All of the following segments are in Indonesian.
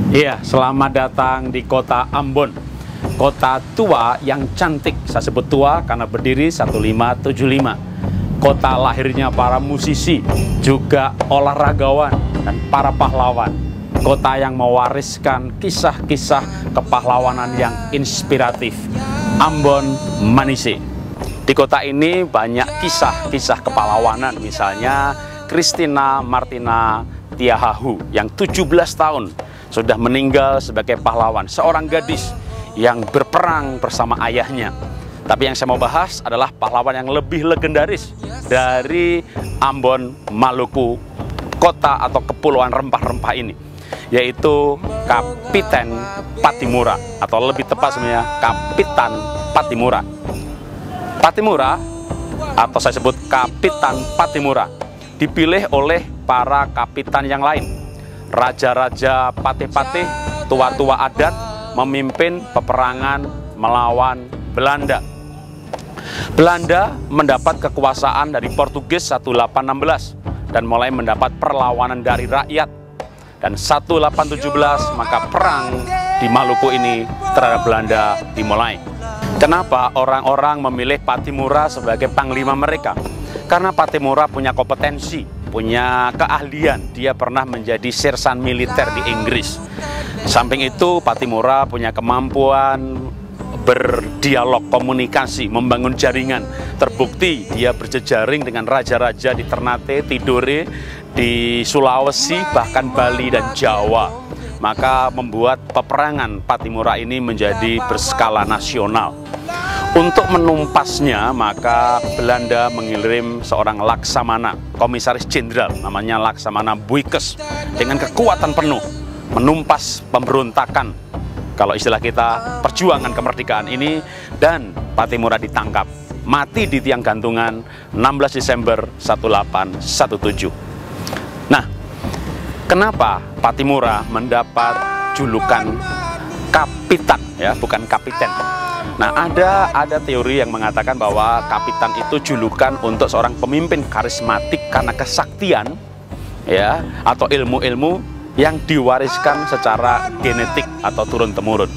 Iya, selamat datang di kota Ambon. Kota tua yang cantik. Saya sebut tua karena berdiri 1575. Kota lahirnya para musisi, juga olahragawan dan para pahlawan. Kota yang mewariskan kisah-kisah kepahlawanan yang inspiratif. Ambon Manise. Di kota ini banyak kisah-kisah kepahlawanan, misalnya Christina Martina Tiahahu yang 17 tahun sudah meninggal sebagai pahlawan, seorang gadis yang berperang bersama ayahnya. Tapi yang saya mau bahas adalah pahlawan yang lebih legendaris dari Ambon, Maluku, kota atau kepulauan rempah-rempah ini, yaitu Kapiten Pattimura, atau lebih tepat sebenarnya Kapitan Pattimura. Pattimura, atau saya sebut Kapitan Pattimura, dipilih oleh para kapitan yang lain. Raja-raja patih-patih, tua-tua adat memimpin peperangan melawan Belanda. Belanda mendapat kekuasaan dari Portugis 1816 dan mulai mendapat perlawanan dari rakyat. Dan 1817 maka perang di Maluku ini terhadap Belanda dimulai. Kenapa orang-orang memilih Pattimura sebagai panglima mereka? Karena Pattimura punya kompetensi, punya keahlian. Dia pernah menjadi sersan militer di Inggris. Samping itu, Pattimura punya kemampuan berdialog, komunikasi, membangun jaringan. Terbukti dia berjejaring dengan raja-raja di Ternate, Tidore, di Sulawesi, bahkan Bali dan Jawa. Maka membuat peperangan Pattimura ini menjadi berskala nasional. Untuk menumpasnya, maka Belanda mengirim seorang Laksamana, komisaris jenderal, namanya Laksamana Boykes, dengan kekuatan penuh menumpas pemberontakan, kalau istilah kita, perjuangan kemerdekaan ini, dan Pattimura ditangkap, mati di tiang gantungan 16 Desember 1817. Nah, kenapa Pattimura mendapat julukan kapitan, ya, bukan kapiten? Nah, ada teori yang mengatakan bahwa kapitan itu julukan untuk seorang pemimpin karismatik karena kesaktian, ya, atau ilmu-ilmu yang diwariskan secara genetik atau turun-temurun.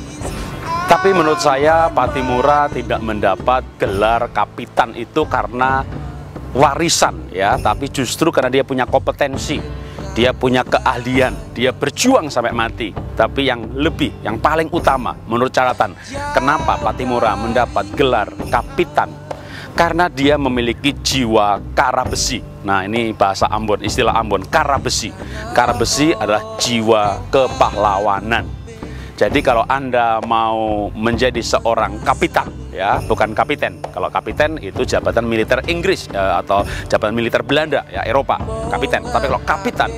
Tapi menurut saya Pattimura tidak mendapat gelar kapitan itu karena warisan, ya, tapi justru karena dia punya kompetensi, dia punya keahlian, dia berjuang sampai mati. Tapi yang paling utama menurut catatan, kenapa Pattimura mendapat gelar kapitan? Karena dia memiliki jiwa kara besi. Nah, ini bahasa Ambon, istilah Ambon, kara besi. Kara besi adalah jiwa kepahlawanan. Jadi kalau Anda mau menjadi seorang kapitan, ya, bukan kapiten. Kalau kapiten itu jabatan militer Inggris, atau jabatan militer Belanda, ya, Eropa, kapiten. Tapi kalau kapitan,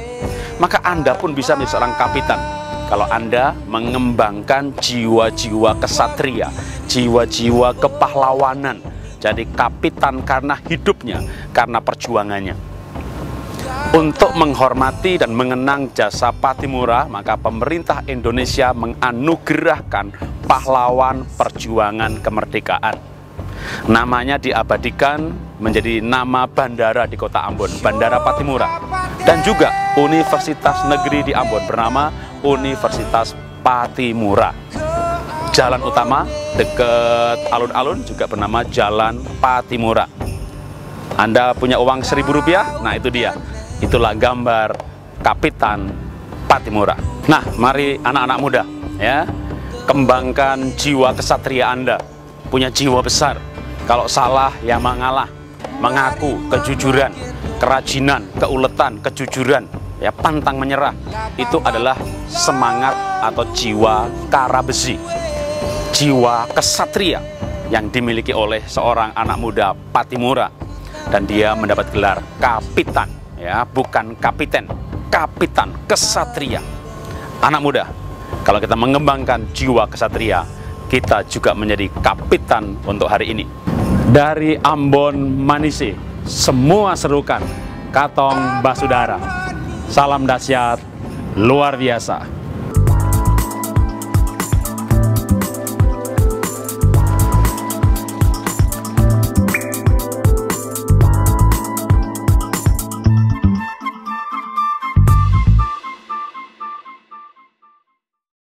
maka Anda pun bisa menjadi seorang kapitan kalau Anda mengembangkan jiwa-jiwa kesatria, jiwa-jiwa kepahlawanan. Jadi kapitan karena hidupnya, karena perjuangannya. Untuk menghormati dan mengenang jasa Pattimura, maka pemerintah Indonesia menganugerahkan pahlawan perjuangan kemerdekaan. Namanya diabadikan menjadi nama bandara di kota Ambon, Bandara Pattimura. Dan juga Universitas Negeri di Ambon bernama Universitas Pattimura. Jalan utama dekat alun-alun juga bernama Jalan Pattimura. Anda punya uang Rp1.000? Nah, itu dia. Itulah gambar Kapitan Pattimura. Nah, mari anak-anak muda, ya, kembangkan jiwa kesatria Anda. Punya jiwa besar. Kalau salah, ya mengalah, mengaku, kejujuran, kerajinan, keuletan, kejujuran, ya, pantang menyerah. Itu adalah semangat atau jiwa kara besi, jiwa kesatria yang dimiliki oleh seorang anak muda Pattimura. Dan dia mendapat gelar kapitan, ya, bukan kapiten, kapitan kesatria. Anak muda, kalau kita mengembangkan jiwa kesatria, kita juga menjadi kapitan untuk hari ini. Dari Ambon Manise, semua serukan Katong Basudara. Salam dahsyat luar biasa.